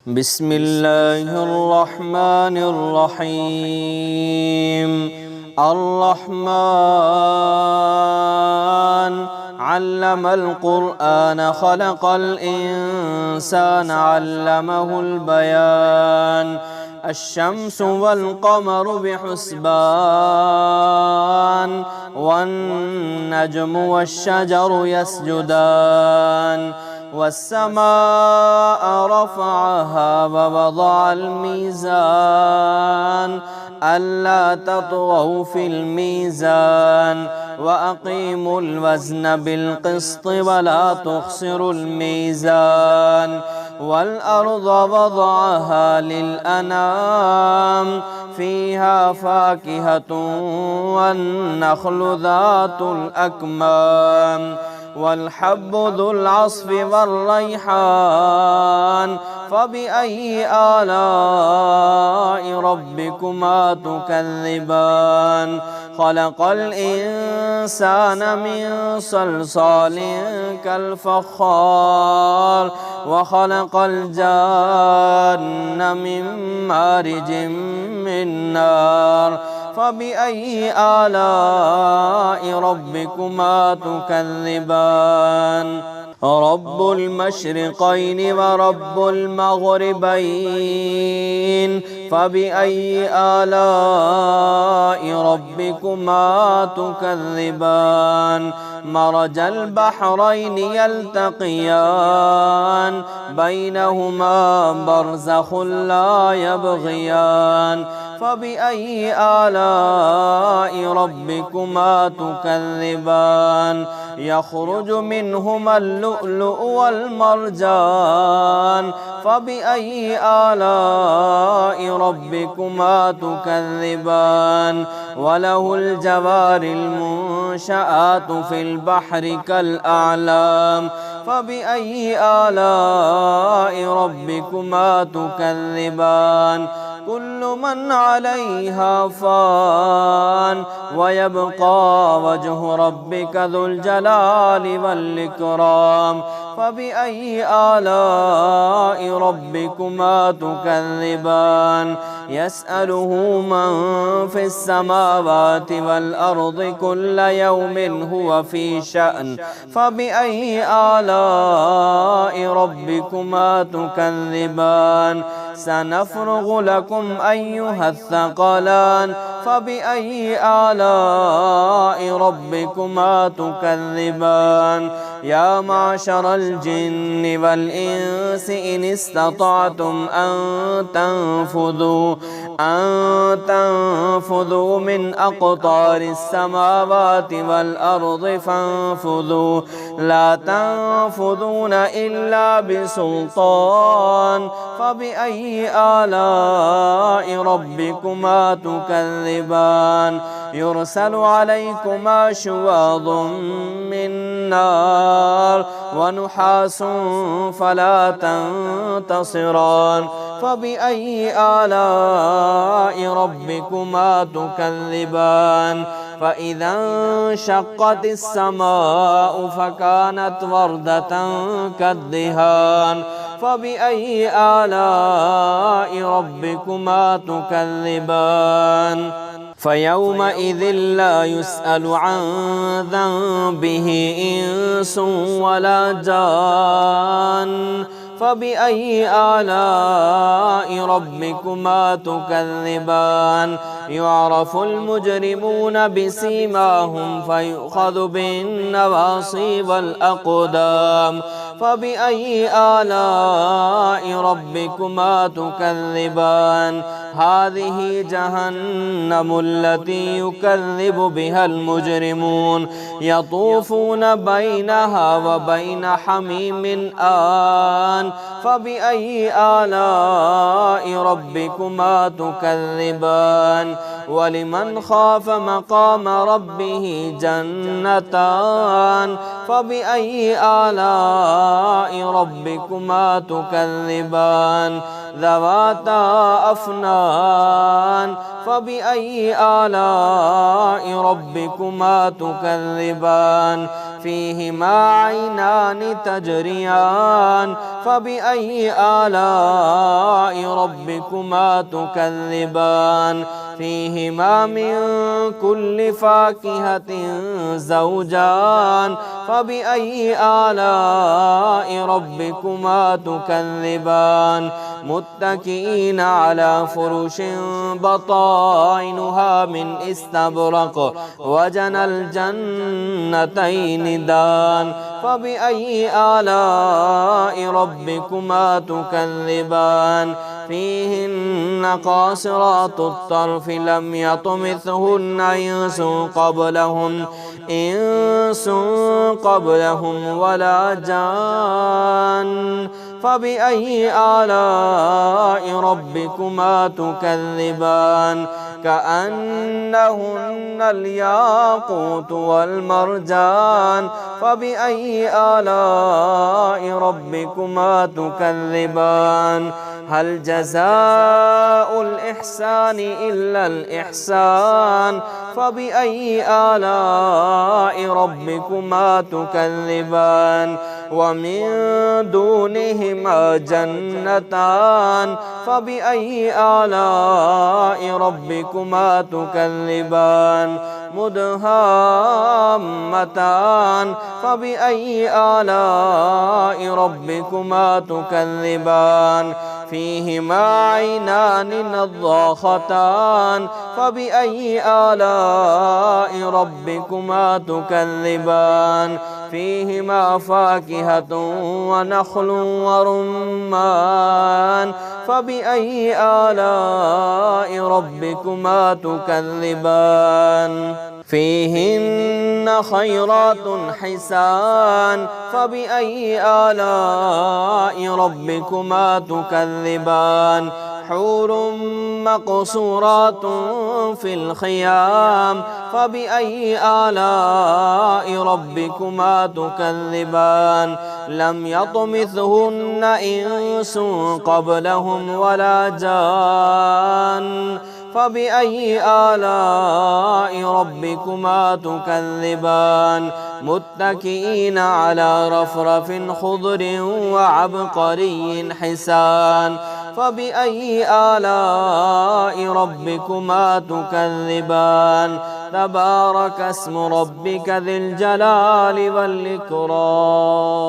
بسم الله الرحمن الرحيم. الرحمن علم القرآن خلق الإنسان علمه البيان. الشمس والقمر بحسبان والنجم والشجر يسجدان والسماء رفعها ووضع الميزان ألا تطغوا في الميزان وأقيموا الوزن بالقسط ولا تخسروا الميزان والأرض وضعها للأنام فيها فاكهة والنخل ذات الأكمام والحب ذو العصف والريحان فبأي آلاء ربكما تكذبان. خلق الإنسان من صلصال كالفخار وخلق الجان من مارج من نار فبأي آلاء ربكما تكذبان. رب المشرقين ورب المغربين فبأي آلاء ربكما تكذبان. مرج البحرين يلتقيان بينهما برزخ لا يبغيان فبأي آلاء ربكما تكذبان. يخرج منهما اللؤلؤ والمرجان فبأي آلاء ربكما تكذبان. وله الجوار المنشآت في البحر كالأعلام فبأي آلاء ربكما تكذبان. كل من عليها فان ويبقى وجه ربك ذو الجلال والإكرام فبأي آلاء ربكما تكذبان. يسأله من في السماوات والأرض كل يوم هو في شأن فبأي آلاء ربكما تكذبان. سنفرغ لكم أيها الثقلان فبأي آلاء ربكما تكذبان. يا معشر الجن والإنس إن استطعتم أن تنفذوا من أقطار السماوات والأرض فانفذوا لا تنفذون إلا بسلطان فبأي آلاء ربكما تكذبان. يرسل عليكما شواظ من نار ونحاس فلا تنتصران فبأي آلاء ربكما تكذبان. فإذا انشقت السماء فكانت وردة كالدهان فبأي آلاء ربكما تكذبان. فيومئذ لا يسأل عن ذنبه إنس ولا جان فبأي آلاء ربكما تكذبان. يعرف المجرمون بسيماهم فيؤخذ بالنواصي والأقدام فبأي آلاء ربكما تكذبان. هذه جهنم التي يكذب بها المجرمون يطوفون بينها وبين حميم آن فبأي آلاء ربكما تكذبان. ولمن خاف مقام ربه جنتان فبأي آلاء ربكما تكذبان. ذواتا أفنان فبأي آلاء ربكما تكذبان. فيهما عينان تجريان فبأي آلاء ربكما تكذبان فيهما من كل فاكهة زوجان فبأي آلاء ربكما تكذبان متكئين على فرش بطائنها من استبرق وجنى الجنتين دان فبأي آلاء ربكما تكذبان فيهن قاصرات الطرف لم يطمثهن إنس قبلهم ولا جان فبأي آلاء ربكما تكذبان كأنهن الياقوت والمرجان فبأي آلاء ربكما تكذبان هل جزاء الإحسان إلا الإحسان فبأي آلاء ربكما تكذبان ومن دونهما جنتان فبأي آلاء ربكما تكذبان مدهامتان فبأي آلاء ربكما تكذبان فيهما عينان نضاختان فبأي آلاء ربكما تكذبان فيهما فاكهة ونخل ورمان فبأي آلاء ربكما تكذبان فيهن خيرات حسان فبأي آلاء ربكما تكذبان حور مقصورات في الخيام فبأي آلاء ربكما تكذبان لم يطمثهن إنس قبلهم ولا جان فبأي آلاء ربكما تكذبان متكئين على رفرف خضر وعبقري حسان فبأي آلاء ربكما تكذبان تبارك اسم ربك ذي الجلال والإكرام.